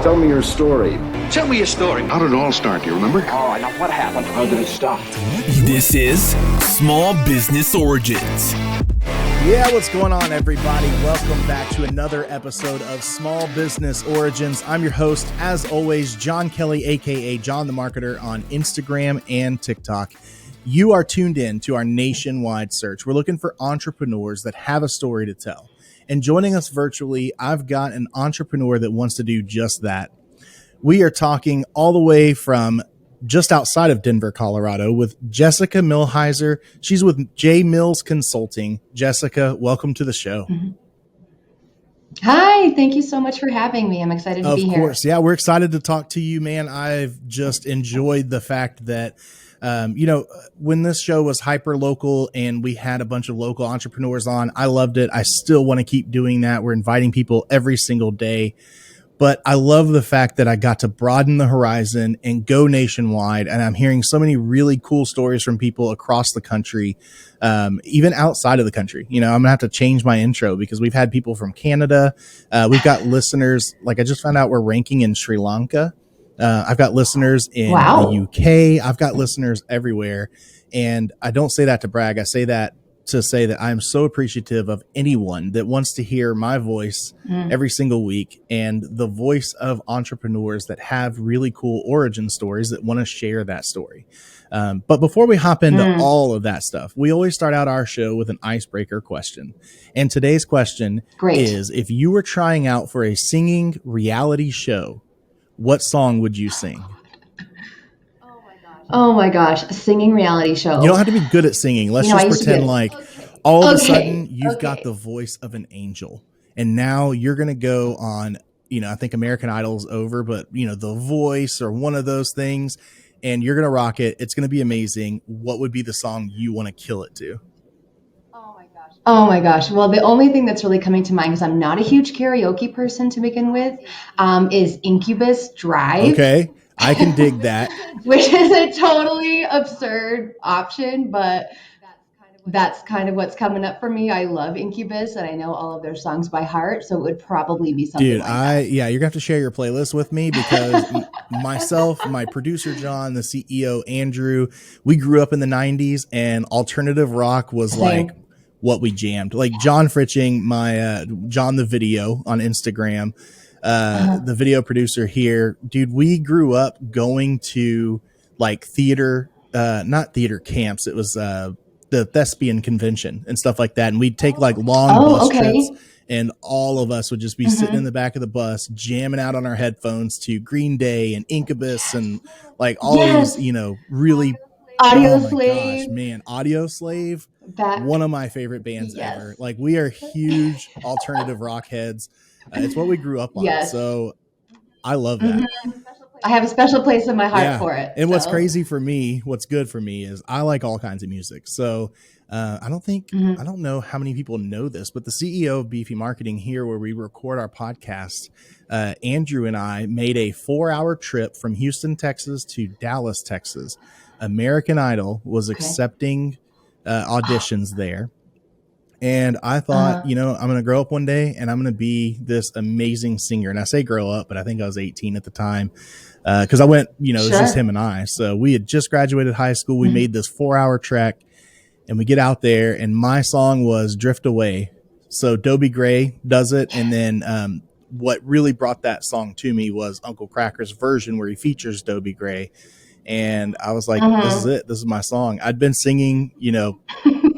Tell me your story. Tell me your story. How did it all start? Do you remember? Oh, now what happened? How did it stop? This is Small Business Origins. Yeah, what's going on, everybody? Welcome back to another episode of Small Business Origins. I'm your host, as always, John Kelly, aka John the Marketer, on Instagram and TikTok. You are tuned in to our nationwide search. We're looking for entrepreneurs that have a story to tell. And joining us virtually, I've got an entrepreneur that wants to do just that. We are talking all the way from just outside of Denver, Colorado, with Jessica Millhiser. She's with JMills Consulting. Jessica, welcome to the show. Hi, thank you so much for having me. I'm excited to be here. Of course. Yeah, we're excited to talk to you, man. I've just enjoyed the fact that, when this show was hyper local and we had a bunch of local entrepreneurs on, I loved it. I still want to keep doing that. We're inviting people every single day. But I love the fact that I got to broaden the horizon and go nationwide. And I'm hearing so many really cool stories from people across the country, even outside of the country. You know, I'm gonna have to change my intro because we've had people from Canada. We've got listeners, like I just found out we're ranking in Sri Lanka. I've got listeners in the UK. I've got listeners everywhere. And I don't say that to brag. I say that to say that I'm so appreciative of anyone that wants to hear my voice every single week and the voice of entrepreneurs that have really cool origin stories that want to share that story. But before we hop into all of that stuff, we always start out our show with an icebreaker question. And today's question is, if you were trying out for a singing reality show, what song would you sing? Oh my gosh, a singing reality show. You don't have to be good at singing. Let's just pretend like all of a sudden you've got the voice of an angel. And now you're going to go on, I think American Idol's over, but The Voice or one of those things, and you're going to rock it. It's going to be amazing. What would be the song you want to kill it to? Oh my gosh. Well, the only thing that's really coming to mind, because I'm not a huge karaoke person to begin with, is Incubus Drive. Okay. I can dig that. Which is a totally absurd option, but that's kind of what's coming up for me. I love Incubus and I know all of their songs by heart, so it would probably be something like that. You're gonna have to share your playlist with me because myself, my producer John, the CEO Andrew, we grew up in the 90s and alternative rock was like what we jammed. Like John Fritching, my John the Video on Instagram. The video producer here, dude, we grew up going to like theater, not theater camps. It was the thespian convention and stuff like that. And we'd take like long bus trips and all of us would just be sitting in the back of the bus, jamming out on our headphones to Green Day and Incubus and like all these, really Audio Slave. Gosh, man, Audio Slave. One of my favorite bands ever. Like we are huge alternative rock heads. It's what we grew up on. Yes. So I love that. I have a special place in my heart for it. And what's crazy for me, what's good for me is I like all kinds of music. So I don't know how many people know this, but the CEO of Beefy Marketing here where we record our podcast, Andrew and I made a 4-hour trip from Houston, Texas to Dallas, Texas. American Idol was accepting auditions there. And I thought, I'm going to grow up one day and I'm going to be this amazing singer. And I say grow up, but I think I was 18 at the time because I went, it was just him and I. So we had just graduated high school. We made this 4-hour trek and we get out there and my song was Drift Away. So Dobie Gray does it. And then what really brought that song to me was Uncle Cracker's version where he features Dobie Gray. And I was like, this is it. This is my song. I'd been singing,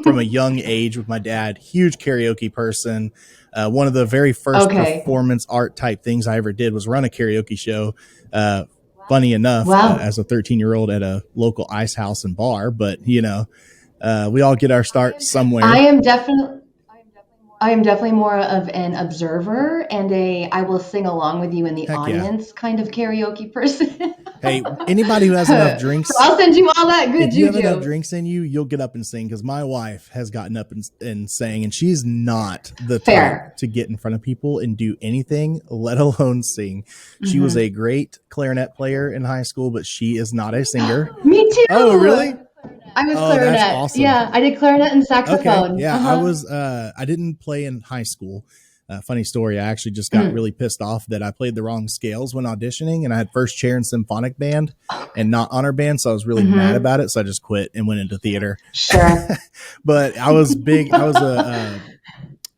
from a young age with my dad, huge karaoke person. One of the very first performance art type things I ever did was run a karaoke show. Funny enough, as a 13-year-old at a local ice house and bar, but we all get our start somewhere. I am definitely more of an observer and I will sing along with you in the audience kind of karaoke person. Hey, anybody who has enough drinks, so I'll send you all that good juju. If you have enough drinks in you, you'll get up and sing. Because my wife has gotten up and sang, and she's not the type to get in front of people and do anything, let alone sing. She was a great clarinet player in high school, but she is not a singer. Me too. Oh, really? I was clarinet. That's awesome. Yeah, I did clarinet and saxophone. Okay. Yeah, I didn't play in high school. Funny story. I actually just got really pissed off that I played the wrong scales when auditioning, and I had first chair in symphonic band and not honor band. So I was really mad about it. So I just quit and went into theater. Sure. But I was big. I was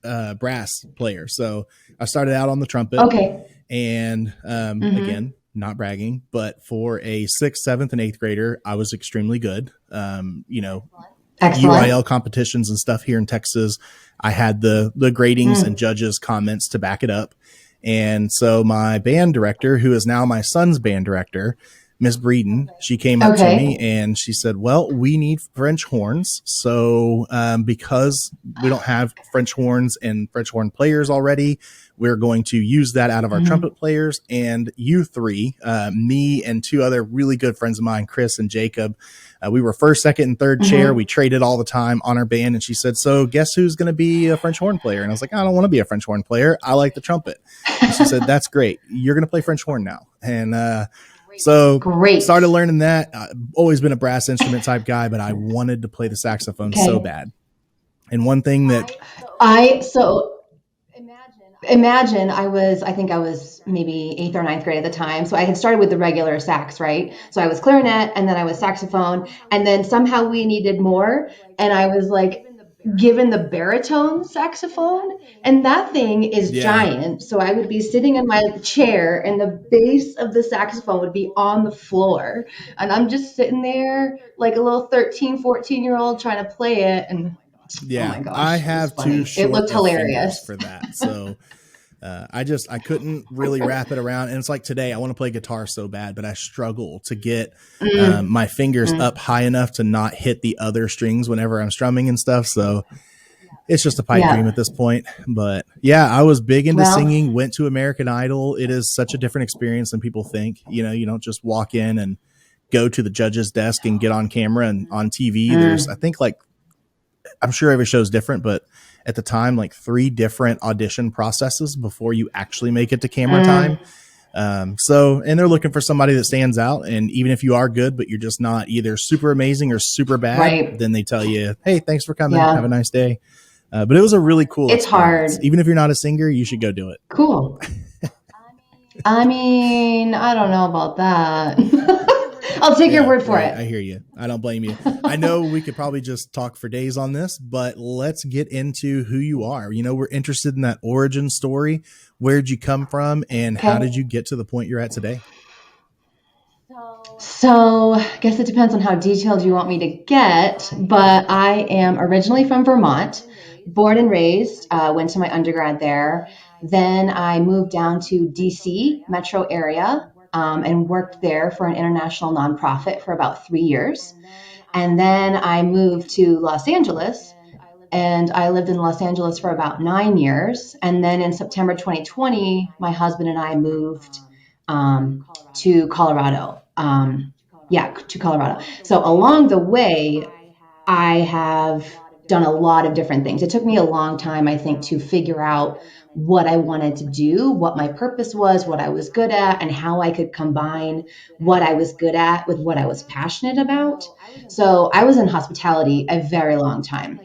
a brass player. So I started out on the trumpet. Okay. And again, not bragging, but for a 6th, 7th, and 8th grader, I was extremely good. Excellent. UIL competitions and stuff here in Texas, I had the gradings and judges' comments to back it up. And so my band director, who is now my son's band director, Miss Breeden, she came up to me and she said, well, we need French horns. So because we don't have French horns and French horn players already, we're going to use that out of our trumpet players. And you three, me and 2 other really good friends of mine, Chris and Jacob, we were 1st, 2nd, and 3rd chair. We traded all the time on our band. And she said, so guess who's going to be a French horn player? And I was like, I don't want to be a French horn player. I like the trumpet. And she said, that's great. You're going to play French horn now. And so started learning that. I've always been a brass instrument type guy, but I wanted to play the saxophone so bad. And one thing that imagine I think I was maybe 8th or 9th grade at the time. So I had started with the regular sax, right? So I was clarinet and then I was saxophone. And then somehow we needed more. And I was like, given the baritone saxophone, and that thing is giant. So I would be sitting in my chair and the base of the saxophone would be on the floor. And I'm just sitting there like a little 13, 14-year-old trying to play it. And oh my gosh, I have too short it looked hilarious for that. So I couldn't really wrap it around. And it's like today, I want to play guitar so bad, but I struggle to get my fingers up high enough to not hit the other strings whenever I'm strumming and stuff. So it's just a pipe dream at this point. But yeah, I was big into singing, went to American Idol. It is such a different experience than people think. You know, you don't just walk in and go to the judge's desk and get on camera and on TV. There's, I think, like, I'm sure every show is different, but at the time, like 3 different audition processes before you actually make it to camera time. And they're looking for somebody that stands out. And even if you are good, but you're just not either super amazing or super bad, then they tell you, hey, thanks for coming. Have a nice day. But it was a really cool experience. Hard. Even if you're not a singer, you should go do it. Cool. I mean, I don't know about that. I'll take your word for it. I hear you. I don't blame you. I know we could probably just talk for days on this, but let's get into who you are. You know, we're interested in that origin story. Where'd you come from and how did you get to the point you're at today? So I guess it depends on how detailed you want me to get, but I am originally from Vermont, born and raised, went to my undergrad there. Then I moved down to DC metro area. And worked there for an international nonprofit for about 3 years. And then I moved to Los Angeles, and I lived in Los Angeles for about 9 years. And then in September 2020, my husband and I moved to Colorado. To Colorado. So along the way, I have done a lot of different things. It took me a long time, I think, to figure out what I wanted to do, what my purpose was, what I was good at, and how I could combine what I was good at with what I was passionate about. So I was in hospitality a very long time,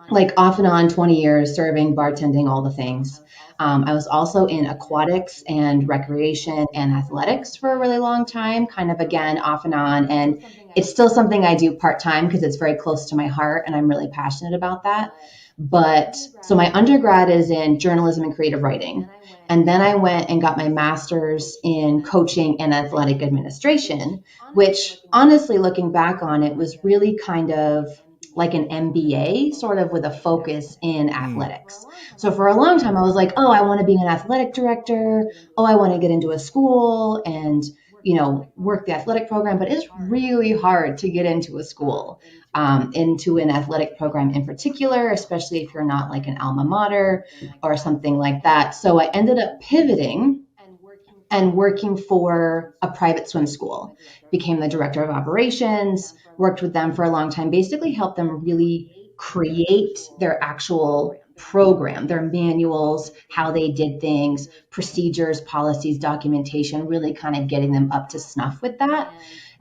like off and on 20 years, serving, bartending, all the things. I was also in aquatics and recreation and athletics for a really long time, kind of again, off and on. And it's still something I do part-time because it's very close to my heart and I'm really passionate about that. But so my undergrad is in journalism and creative writing. And then I went and got my master's in coaching and athletic administration, which honestly, looking back on it, was really kind of like an MBA, sort of with a focus in athletics. So for a long time, I was like, oh, I want to be an athletic director. Oh, I want to get into a school and, you know, work the athletic program. But it's really hard to get into a school, into an athletic program in particular, especially if you're not like an alma mater or something like that. So I ended up pivoting and working for a private swim school, became the director of operations, worked with them for a long time, basically helped them really create their actual program, their manuals, how they did things, procedures, policies, documentation, really kind of getting them up to snuff with that.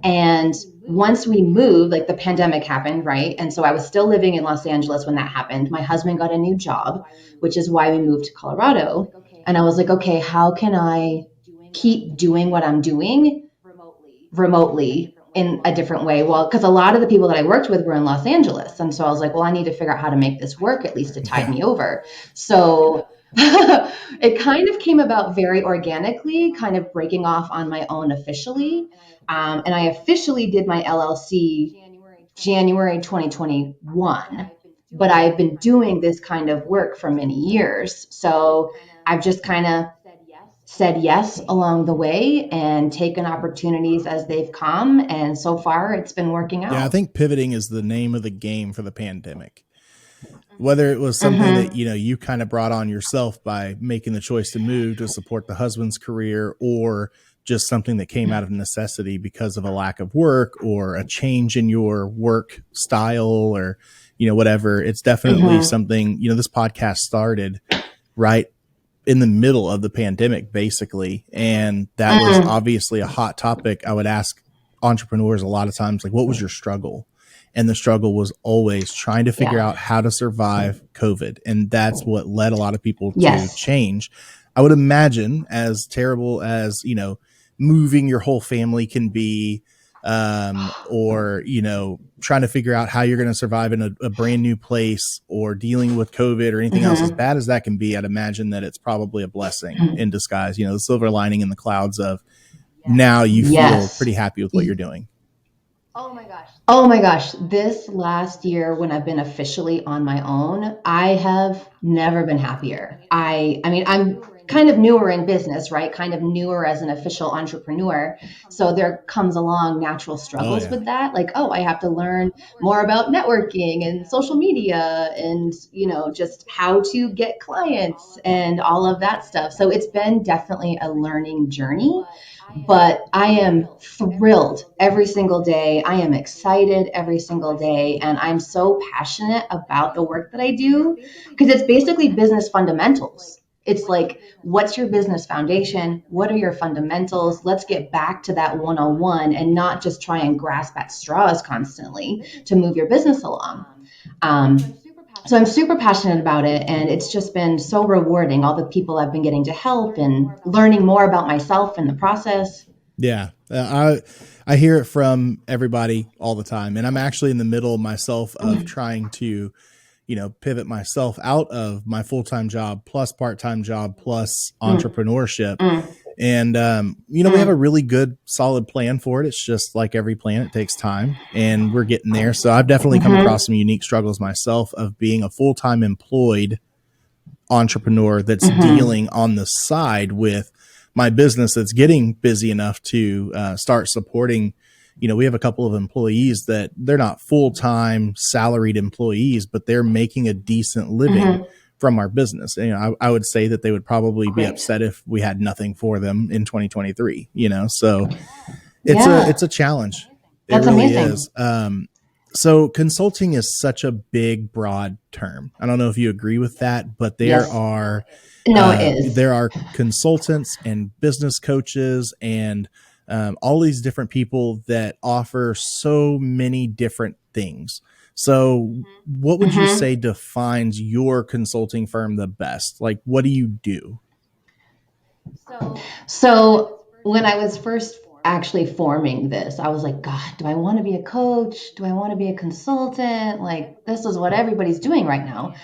And once we moved, like the pandemic happened, right? And so I was still living in Los Angeles when that happened. My husband got a new job, which is why we moved to Colorado. And I was like, okay, how can I keep doing what I'm doing remotely in a different way? Well, because a lot of the people that I worked with were in Los Angeles. And so I was like, well, I need to figure out how to make this work, at least to tide me over. So it kind of came about very organically, kind of breaking off on my own officially. And I officially did my LLC January 2021, but I've been doing this kind of work for many years. So I've just kind of said yes along the way and taken opportunities as they've come. And so far it's been working out. Yeah, I think pivoting is the name of the game for the pandemic. Whether it was something that, you kind of brought on yourself by making the choice to move to support the husband's career, or just something that came out of necessity because of a lack of work or a change in your work style or, whatever. It's definitely something, this podcast started right in the middle of the pandemic, basically. And that was obviously a hot topic. I would ask entrepreneurs a lot of times, like, what was your struggle? And the struggle was always trying to figure out how to survive COVID. And that's what led a lot of people to change. I would imagine, as terrible as, moving your whole family can be, or, trying to figure out how you're going to survive in a brand new place, or dealing with COVID or anything else, as bad as that can be, I'd imagine that it's probably a blessing in disguise, the silver lining in the clouds of now you feel pretty happy with what you're doing. Oh my gosh. This last year, when I've been officially on my own, I have never been happier. I mean, I'm kind of newer in business, right? Kind of newer as an official entrepreneur. So there comes along natural struggles with that. Like, I have to learn more about networking and social media and, just how to get clients and all of that stuff. So it's been definitely a learning journey. But I am thrilled every single day. I am excited every single day. And I'm so passionate about the work that I do, because it's basically business fundamentals. It's like, what's your business foundation? What are your fundamentals? Let's get back to that 101 and not just try and grasp at straws constantly to move your business along. So I'm super passionate about it, and it's just been so rewarding, all the people I've been getting to help and learning more about myself in the process. Yeah, I hear it from everybody all the time, and I'm actually in the middle myself of trying to, pivot myself out of my full-time job plus part-time job plus entrepreneurship. And, we have a really good, solid plan for it. It's just like every plan, it takes time, and we're getting there. So I've definitely come across some unique struggles myself of being a full-time employed entrepreneur that's dealing on the side with my business that's getting busy enough to start supporting. We have a couple of employees that they're not full-time salaried employees, but they're making a decent living from our business. I would say that they would probably be upset if we had nothing for them in 2023, so it's a challenge. That's really amazing. Is. So consulting is such a big, broad term. I don't know if you agree with that, but there are, it is. There are consultants and business coaches and all these different people that offer so many different things. So what would you say defines your consulting firm the best? Like, what do you do? So when I was first actually forming this, I was like, God, do I want to be a coach? Do I want to be a consultant? Like, this is what everybody's doing right now.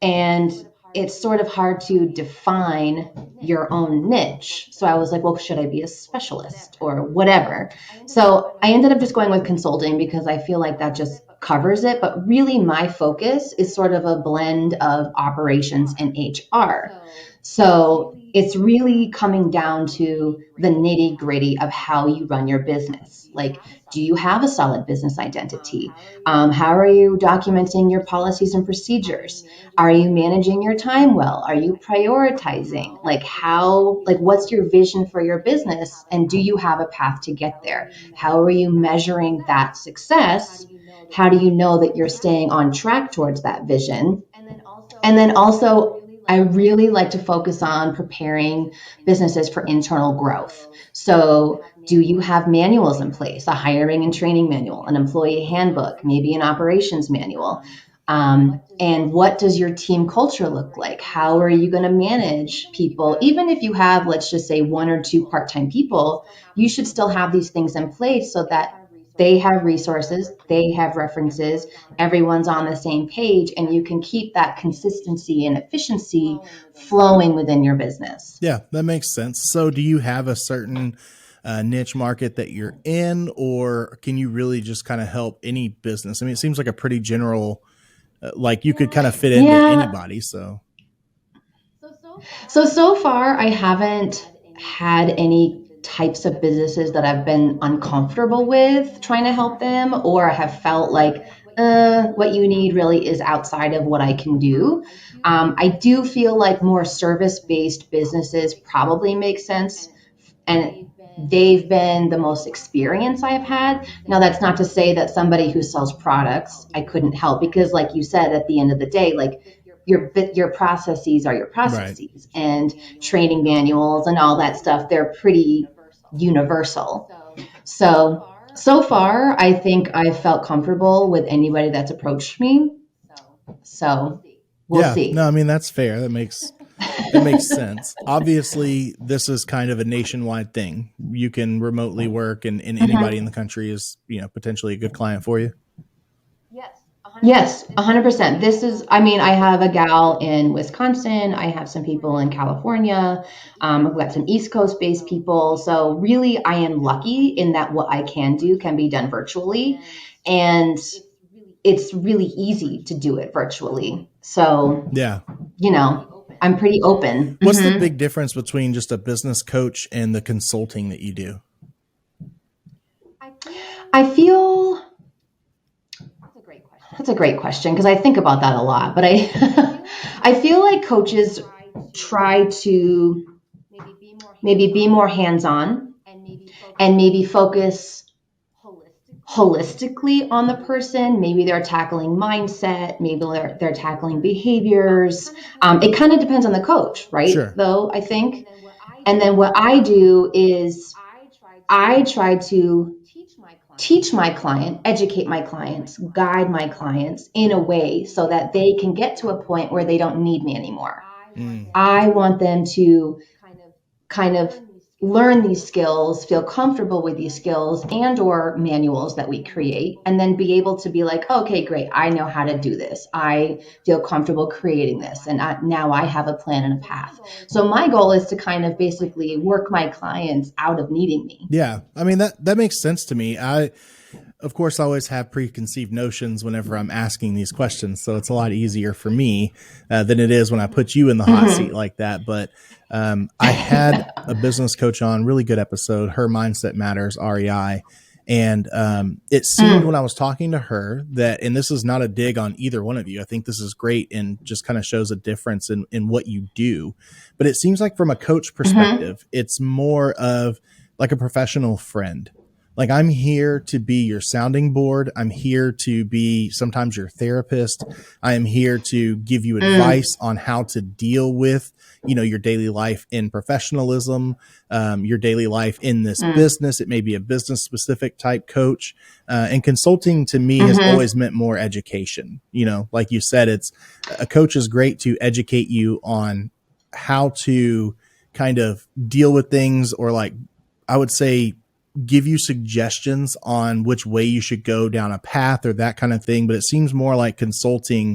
And it's sort of hard to define your own niche. So I was like, well, should I be a specialist or whatever? So I ended up just going with consulting because I feel like that just covers it. But really my focus is sort of a blend of operations and HR. So it's really coming down to the nitty gritty of how you run your business. Like, do you have a solid business identity? How are you documenting your policies and procedures? Are you managing your time well? Are you prioritizing? What's your vision for your business? And do you have a path to get there? How are you measuring that success? How do you know that you're staying on track towards that vision? And then also, I really like to focus on preparing businesses for internal growth. So, do you have manuals in place, a hiring and training manual, an employee handbook, maybe an operations manual? And what does your team culture look like? How are you going to manage people? Even if you have, let's just say, one or two part-time people, you should still have these things in place so that they have resources, they have references, everyone's on the same page, and you can keep that consistency and efficiency flowing within your business. Yeah, that makes sense. So do you have a certain niche market that you're in, or can you really just kind of help any business? I mean, it seems like a pretty general, like you could kind of fit into anybody. So far, I haven't had any types of businesses that I've been uncomfortable with trying to help them, or have felt like what you need really is outside of what I can do. I do feel like more service-based businesses probably make sense, and they've been the most experience I've had. Now, that's not to say that somebody who sells products I couldn't help, because like you said, at the end of the day, like your processes are your processes, right? And training manuals and all that stuff, they're pretty universal. So far, I think I've felt comfortable with anybody that's approached me. So we'll see. No, I mean, that's fair. That makes sense. Obviously, this is kind of a nationwide thing. You can remotely work, and anybody in the country is, potentially a good client for you. Yes, 100%. I have a gal in Wisconsin. I have some people in California. I've got some East Coast based people. So really, I am lucky in that what I can do can be done virtually. And it's really easy to do it virtually. So, yeah, I'm pretty open. What's the big difference between just a business coach and the consulting that you do? I feel that's a great question, because I think about that a lot. But I feel like coaches try to maybe be more hands-on and maybe focus holistically on the person. Maybe they're tackling mindset, maybe they're tackling behaviors. It kind of depends on the coach, right? Sure. Though, I think. And then what I do is I try to teach my client, educate my clients, guide my clients in a way so that they can get to a point where they don't need me anymore. I want them to kind of learn these skills, feel comfortable with these skills and or manuals that we create, and then be able to be like, okay, great, I know how to do this. I feel comfortable creating this, and now I have a plan and a path. So my goal is to kind of basically work my clients out of needing me. Yeah, I mean, that makes sense to me. Of course, I always have preconceived notions whenever I'm asking these questions, so it's a lot easier for me than it is when I put you in the hot seat like that. But I had a business coach on, really good episode, Her Mindset Matters, REI. And it seemed when I was talking to her that, and this is not a dig on either one of you, I think this is great and just kind of shows a difference in what you do. But it seems like from a coach perspective, it's more of like a professional friend. Like, I'm here to be your sounding board. I'm here to be sometimes your therapist. I am here to give you advice on how to deal with, your daily life in professionalism, your daily life in this business. It may be a business specific type coach. And consulting to me has always meant more education. Like you said, a coach is great to educate you on how to kind of deal with things, or like, I would say, give you suggestions on which way you should go down a path or that kind of thing. But it seems more like consulting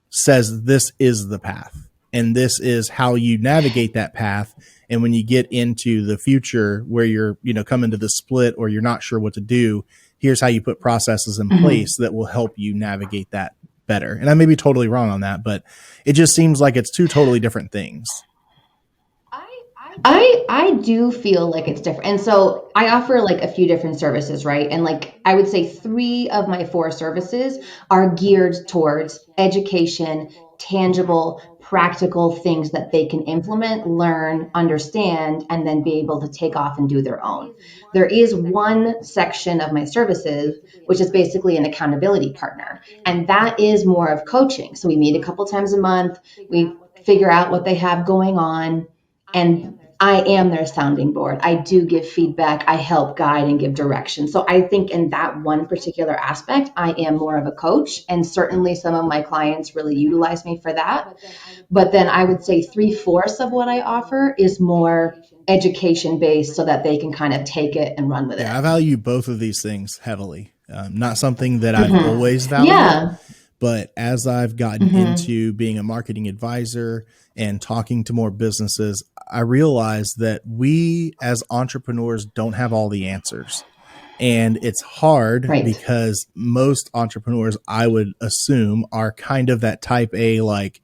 says this is the path and this is how you navigate that path. And when you get into the future where you're, coming to the split or you're not sure what to do, here's how you put processes in place that will help you navigate that better. And I may be totally wrong on that, but it just seems like it's two totally different things. I do feel like it's different. And so I offer like a few different services, right? And like, I would say 3 of my 4 services are geared towards education tangible, practical things that they can implement, learn, understand, and then be able to take off and do their own. There is one section of my services, which is basically an accountability partner. And that is more of coaching. So we meet a couple times a month, we figure out what they have going on, and I am their sounding board. I do give feedback. I help guide and give direction. So I think in that one particular aspect, I am more of a coach. And certainly some of my clients really utilize me for that. But then I would say 3/4 of what I offer is more education based so that they can kind of take it and run with it. I value both of these things heavily. Not something that I've always valued, but as I've gotten into being a marketing advisor and talking to more businesses, I realize that we as entrepreneurs don't have all the answers. And it's hard because most entrepreneurs, I would assume, are kind of that type A, like,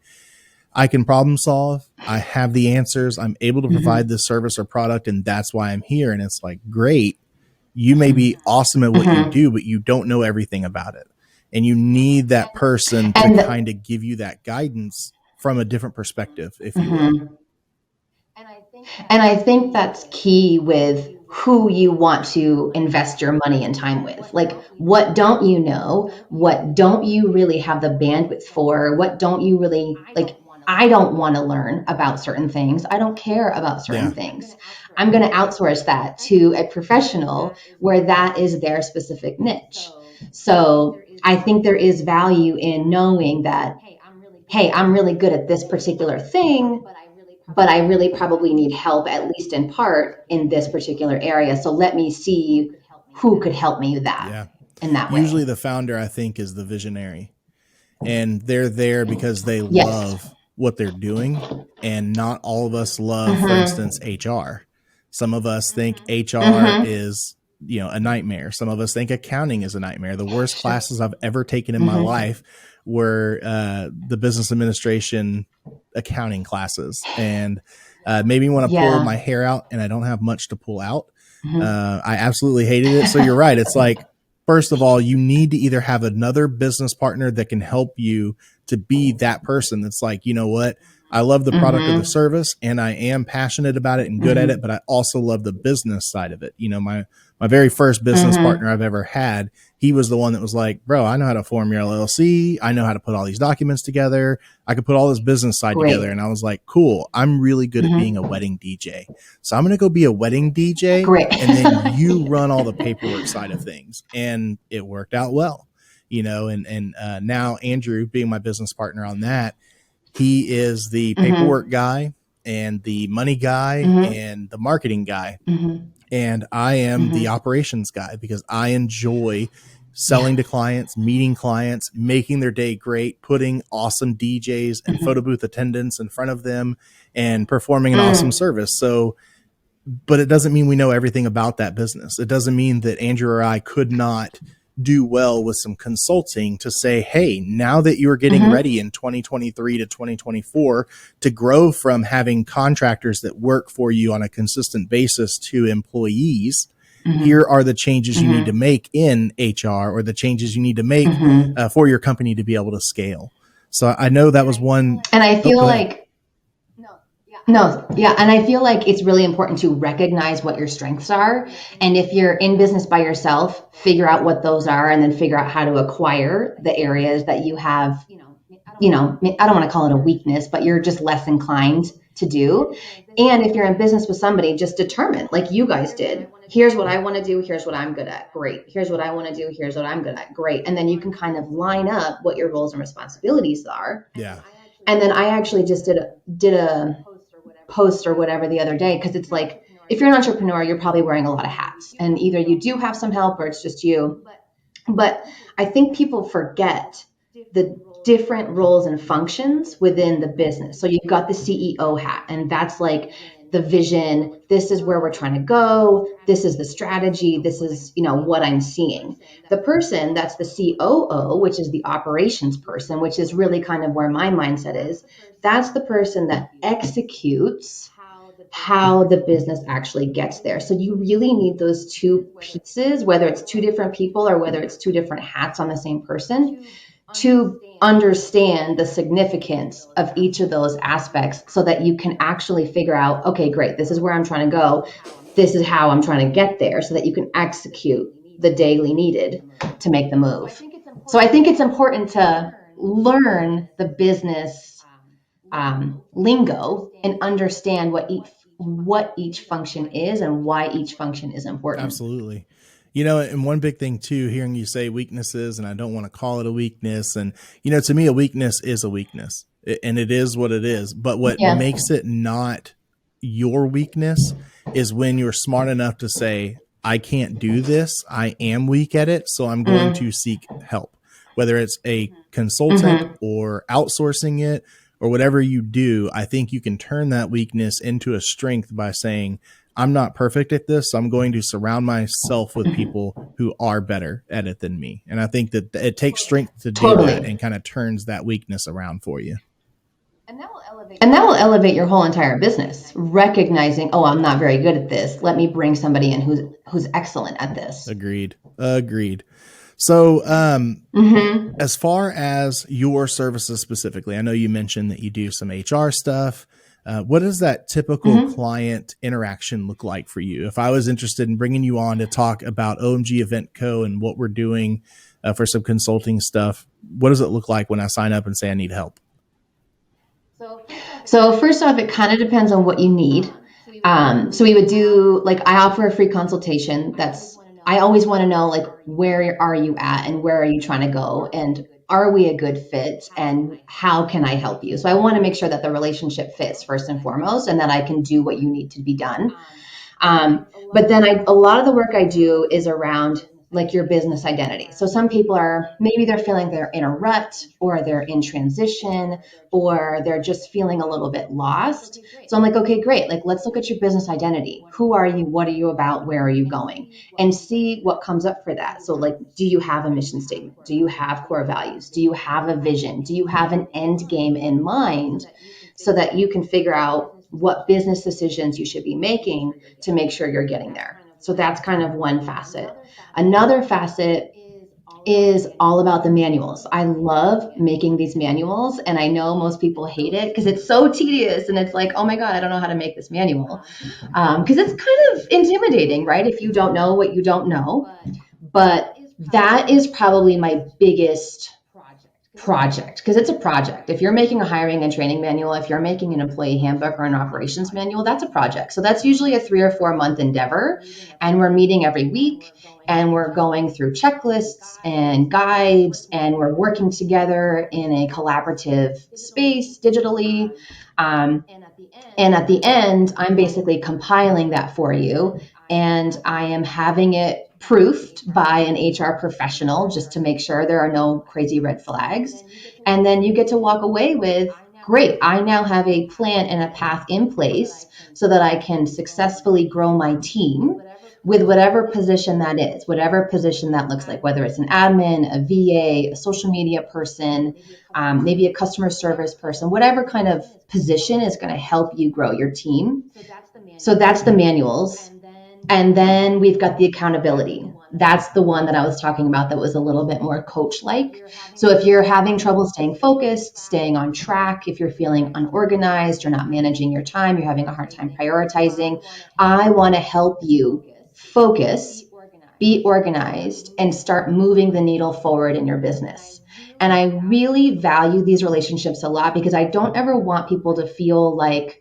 I can problem solve. I have the answers. I'm able to provide this service or product, and that's why I'm here. And it's like, great. You may be awesome at what you do, but you don't know everything about it. And you need that person to kind of give you that guidance from a different perspective, if you will. And I think that's key with who you want to invest your money and time with. Like, what don't you know? What don't you really have the bandwidth for? What don't you really like? I don't want to learn about certain things. I don't care about certain things. I'm going to outsource that to a professional where that is their specific niche. So I think there is value in knowing that, hey, I'm really good at this particular thing, but I really probably need help, at least in part, in this particular area. So let me see who could help me with that in that way. Usually the founder, I think, is the visionary. And they're there because they love what they're doing. And not all of us love, for instance, HR. Some of us think HR is, a nightmare. Some of us think accounting is a nightmare. The worst classes I've ever taken in my life were the business administration accounting classes, and made me want to pull my hair out, and I don't have much to pull out. I absolutely hated it. So you're right. It's like, first of all, you need to either have another business partner that can help you to be that person that's like, you know what? I love the product or the service, and I am passionate about it and good at it, but I also love the business side of it. My very first business partner I've ever had, he was the one that was like, bro, I know how to form your LLC. I know how to put all these documents together. I could put all this business side together. And I was like, cool, I'm really good at being a wedding DJ. So I'm going to go be a wedding DJ. And then you run all the paperwork side of things. And it worked out well, and now Andrew being my business partner on that, he is the paperwork guy and the money guy and the marketing guy. And I am the operations guy because I enjoy selling to clients, meeting clients, making their day great, putting awesome DJs and photo booth attendants in front of them and performing an awesome service. So, but it doesn't mean we know everything about that business. It doesn't mean that Andrew or I could not do well with some consulting to say, hey, now that you're getting ready in 2023 to 2024 to grow from having contractors that work for you on a consistent basis to employees, here are the changes you need to make in HR or the changes you need to make for your company to be able to scale. So I know that was one. And I feel and I feel like it's really important to recognize what your strengths are. And if you're in business by yourself, figure out what those are and then figure out how to acquire the areas that you have, I don't want to call it a weakness, but you're just less inclined to do. And if you're in business with somebody, just determine, like you guys did, here's what I want to do. Here's what I'm good at. Great. Here's what I want to do. Here's what I'm good at. Great. And then you can kind of line up what your roles and responsibilities are. Yeah. And then I actually just did a post or whatever the other day, because it's like, if you're an entrepreneur, you're probably wearing a lot of hats, and either you do have some help or it's just you. But I think people forget the different roles and functions within the business. So you've got the CEO hat, and that's like the vision. This is where we're trying to go. This is the strategy. This is, what I'm seeing. The person that's the COO, which is the operations person, which is really kind of where my mindset is. That's the person that executes how the business actually gets there. So you really need those two pieces, whether it's two different people or whether it's two different hats on the same person, to understand the significance of each of those aspects so that you can actually figure out, okay, great, this is where I'm trying to go. This is how I'm trying to get there, so that you can execute the daily needed to make the move. So I think it's important to learn the business lingo and understand what each function is and why each function is important. Absolutely. You know, and one big thing too, hearing you say weaknesses, and I don't want to call it a weakness. And, you know, to me, a weakness is a weakness, and it is what it is. But what makes it not your weakness is when you're smart enough to say, I can't do this. I am weak at it. So I'm going to seek help, whether it's a consultant or outsourcing it or whatever you do. I think you can turn that weakness into a strength by saying, I'm not perfect at this, so I'm going to surround myself with people who are better at it than me. And I think that it takes strength to do that, and kind of turns that weakness around for you. And that will elevate your whole entire business, recognizing, oh, I'm not very good at this. Let me bring somebody in who's excellent at this. Agreed. So as far as your services specifically, I know you mentioned that you do some HR stuff. What does that typical client interaction look like for you? If I was interested in bringing you on to talk about OMG Event Co. and what we're doing for some consulting stuff, what does it look like when I sign up and say I need help? So first off, it kind of depends on what you need. So we would do, like, I offer a free consultation. I always want to know, like, where are you at and where are you trying to go? And are we a good fit, and how can I help you? So I want to make sure that the relationship fits first and foremost, and that I can do what you need to be done. But then a lot of the work I do is around, like, your business identity. So some people maybe they're feeling they're in a rut, or they're in transition, or they're just feeling a little bit lost. So I'm like, okay, great. Like, let's look at your business identity. Who are you? What are you about? Where are you going? And see what comes up for that. So, like, do you have a mission statement? Do you have core values? Do you have a vision? Do you have an end game in mind, so that you can figure out what business decisions you should be making to make sure you're getting there? So that's kind of one facet. Another facet is all about the manuals. I love making these manuals, and I know most people hate it because it's so tedious, and it's like, oh my God, I don't know how to make this manual. Because it's kind of intimidating, right? If you don't know what you don't know. But that is probably my biggest project, because it's a project. If you're making a hiring and training manual, if you're making an employee handbook or an operations manual, that's a project. So that's usually a 3 or 4 month endeavor, and we're meeting every week, and we're going through checklists and guides, and we're working together in a collaborative space digitally. And at the end, I'm basically compiling that for you, and I am having it proofed by an HR professional just to make sure there are no crazy red flags. And then you get to walk away with, great, I now have a plan and a path in place so that I can successfully grow my team with whatever position that is, whatever position that looks like, whether it's an admin, a VA, a social media person, maybe a customer service person, whatever kind of position is going to help you grow your team. So that's the manuals. And then we've got the accountability. That's the one that I was talking about that was a little bit more coach-like. So if you're having trouble staying focused, staying on track, if you're feeling unorganized, you're not managing your time, you're having a hard time prioritizing, I want to help you focus, be organized, and start moving the needle forward in your business. And I really value these relationships a lot, because I don't ever want people to feel like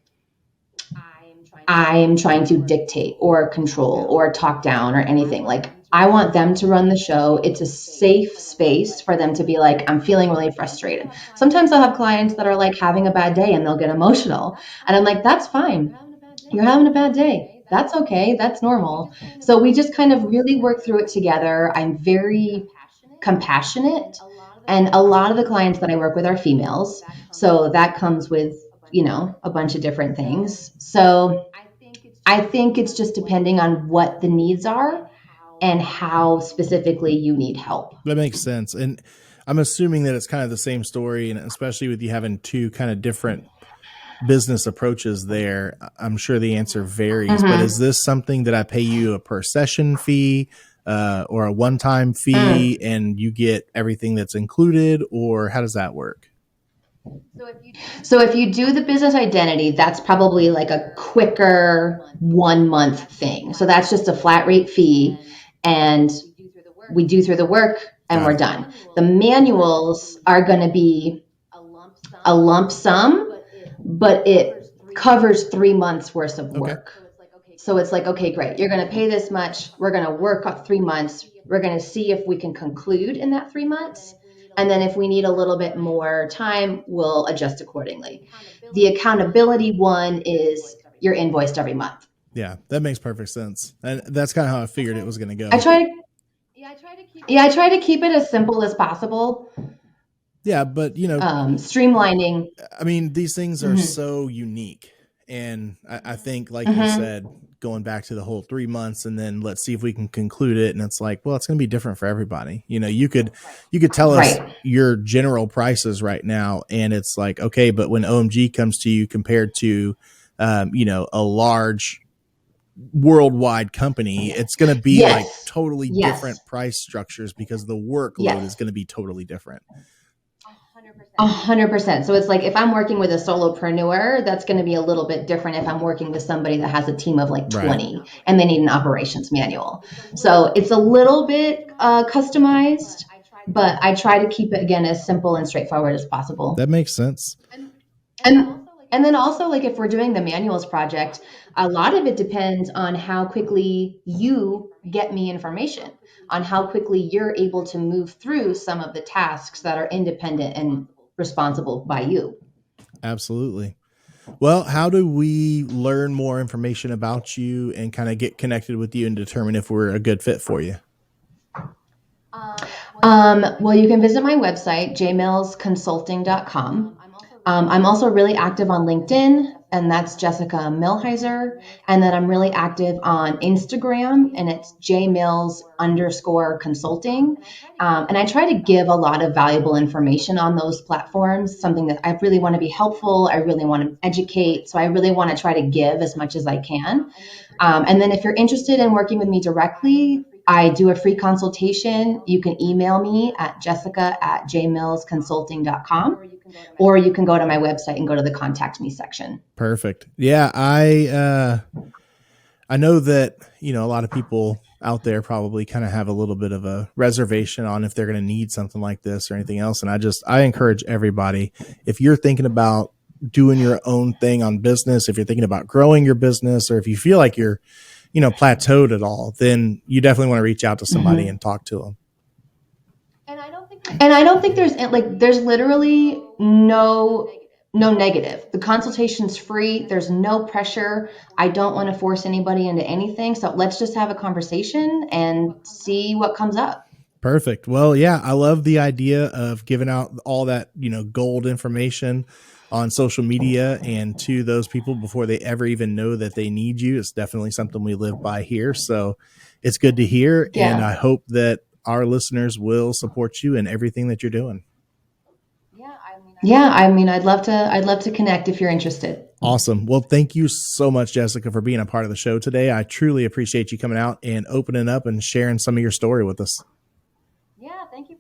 I'm trying to dictate or control or talk down or anything. Like, I want them to run the show. It's a safe space for them to be like, I'm feeling really frustrated. Sometimes I'll have clients that are like having a bad day and they'll get emotional. And I'm like, that's fine. You're having a bad day. That's okay. That's normal. So we just kind of really work through it together. I'm very compassionate. And a lot of the clients that I work with are females. So that comes with, a bunch of different things. So I think it's just depending on what the needs are and how specifically you need help. That makes sense. And I'm assuming that it's kind of the same story, and especially with you having two kind of different business approaches there, I'm sure the answer varies, but is this something that I pay you a per session fee? or a one-time fee and you get everything that's included, or how does that work? So if you do the business identity, that's probably like a quicker 1 month thing. So that's just a flat rate fee, and we do through the work and we're done. The manuals are going to be a lump sum, but it covers 3 months worth of work. So it's like, okay, great. You're going to pay this much. We're going to work up 3 months. We're going to see if we can conclude in that 3 months. And then if we need a little bit more time, we'll adjust accordingly. The accountability one is you're invoiced every month. Yeah, that makes perfect sense. And that's kind of how I figured it was going to go. I try to keep it as simple as possible. Yeah, but streamlining. I mean, these things are so unique. And I think, like you said, going back to the whole 3 months and then let's see if we can conclude it. And it's like, well, it's going to be different for everybody. You could tell us your general prices right now. And it's like, okay, but when OMG comes to you compared to, a large worldwide company, it's going to be like totally different price structures because the workload is going to be totally different. 100%. So it's like if I'm working with a solopreneur, that's going to be a little bit different if I'm working with somebody that has a team of like 20 and they need an operations manual. So it's a little bit customized, but I try to keep it, again, as simple and straightforward as possible. That makes sense. And then also, like if we're doing the manuals project, a lot of it depends on how quickly you get me information, on how quickly you're able to move through some of the tasks that are independent and responsible by you. Absolutely. Well, how do we learn more information about you and kind of get connected with you and determine if we're a good fit for you? Well, you can visit my website, JMillsConsulting.com. I'm also really active on LinkedIn, and that's Jessica Millhiser. And then I'm really active on Instagram, and it's JMills_consulting. And I try to give a lot of valuable information on those platforms, something that I really want to be helpful. I really want to educate. So I really want to try to give as much as I can. And then if you're interested in working with me directly, I do a free consultation. You can email me at jessica@jmillsconsulting.com, or you can go to my website and go to the contact me section. Perfect. Yeah. I know that, a lot of people out there probably kind of have a little bit of a reservation on if they're going to need something like this or anything else. And I encourage everybody, if you're thinking about doing your own thing on business, if you're thinking about growing your business, or if you feel like you're, plateaued at all, then you definitely want to reach out to somebody and talk to them. And I don't think there's literally no negative. The consultation's free. There's no pressure. I don't want to force anybody into anything. So let's just have a conversation and see what comes up. Perfect. Well, yeah, I love the idea of giving out all that, gold information on social media and to those people before they ever even know that they need you. It's definitely something we live by here. So it's good to hear. Yeah. And I hope that our listeners will support you in everything that you're doing. Yeah. I mean, I'd love to connect if you're interested. Awesome. Well, thank you so much, Jessica, for being a part of the show today. I truly appreciate you coming out and opening up and sharing some of your story with us.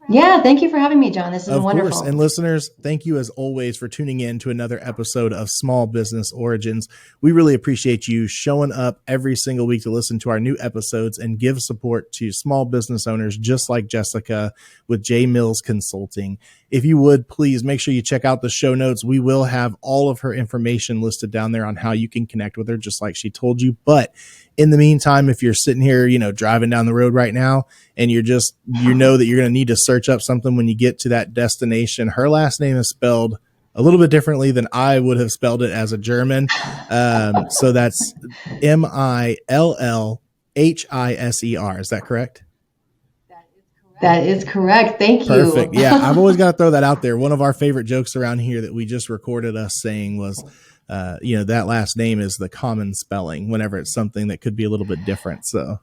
Thank you for having me, John. This has been wonderful. Of course. And listeners, thank you as always for tuning in to another episode of Small Business Origins. We really appreciate you showing up every single week to listen to our new episodes and give support to small business owners just like Jessica with JMills Consulting. If you would, please make sure you check out the show notes. We will have all of her information listed down there on how you can connect with her, just like she told you. But in the meantime, if you're sitting here, driving down the road right now and you know that you're going to need to search up something when you get to that destination, her last name is spelled a little bit differently than I would have spelled it as a German. So that's Millhiser. Is that correct? That is correct. Thank you. Perfect. Yeah, I've always got to throw that out there. One of our favorite jokes around here that we just recorded us saying was, that last name is the common spelling whenever it's something that could be a little bit different. So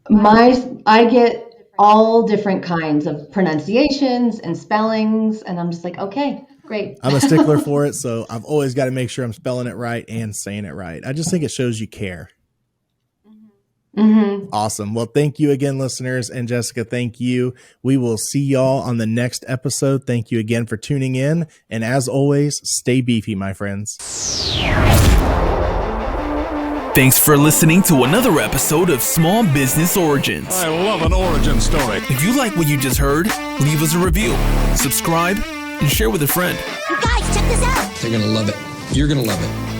I get all different kinds of pronunciations and spellings, and I'm just like, okay, great. I'm a stickler for it, so I've always got to make sure I'm spelling it right and saying it right. I just think it shows you care. Awesome. Well, thank you again, listeners. And Jessica, thank you. We will see y'all on the next episode. Thank you again for tuning in. And as always, stay beefy, my friends. Thanks for listening to another episode of Small Business Origins. I love an origin story. If you like what you just heard, leave us a review, subscribe, and share with a friend. You guys, check this out. They're going to love it. You're going to love it.